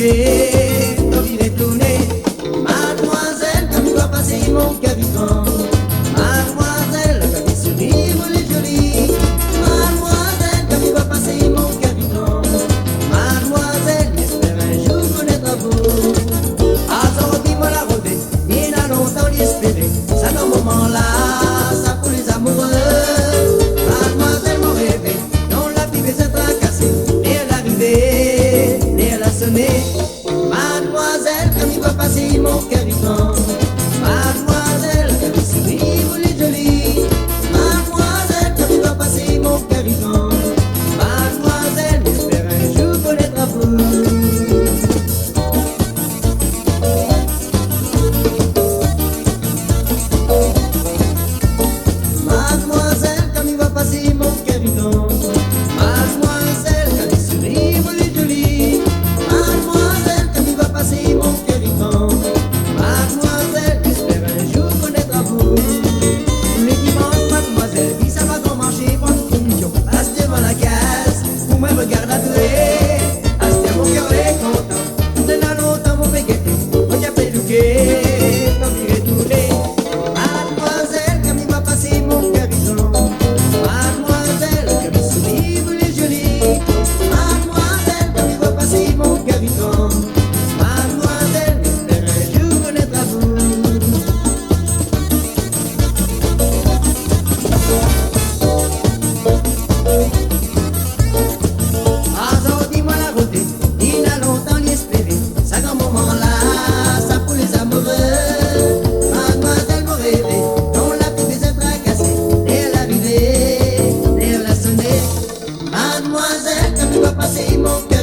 bouger, l'envie de tourner. Mademoiselle, comme il doit passer mon cabiton. Mademoiselle, comme il sourit, vous les jolie. Mademoiselle, comme il doit passer mon cabiton. Mademoiselle, j'espère un jour connaître à vous. Alors dis-moi la rodée, il a longtemps l'espérer. Ça dans ce moment-là, ça pour les amoureux. Mademoiselle, mon rêve, dont la vie s'est tracassée. Et l'arrivée, et elle a sonné. Mademoiselle, comme il va passer mon cabiton. Mademoiselle, comme il sourit, vous les jolie. Mademoiselle, comme il va passer mon cabiton. Mademoiselle, j'espère un jour connaître à vous. Mademoiselle, comme il va passer mon cabiton. Mademoiselle, comme il sourit, vous les jolie. Mademoiselle, comme il va passer mon cabiton. Mademoiselle, j'espère un jour connaître à vous. Tous les dimanches, mademoiselle, dit ça va grand marché, prendre une commission. Passe devant la caisse, pour moi regarde à touer. Asse mon cœur est content, de là longtemps mon pégueté. Moi j'ai fait le quai, comme il est tourné. Mademoiselle, comme il va passer mon cabiton. Mademoiselle, comme il sourit, vous les jolie. Mademoiselle, comme il va passer mon cabiton. Mademoiselle, j'espère un jour connaître à vous. Alors dis-moi la beauté, il a longtemps l'espérer. Ça grand moment-là, ça pour les amoureux. Mademoiselle, mon rêve, dont la vie s'est tracassée. Et l'arrivée, et elle a sonné. Mademoiselle, comme il va passer mon cœur.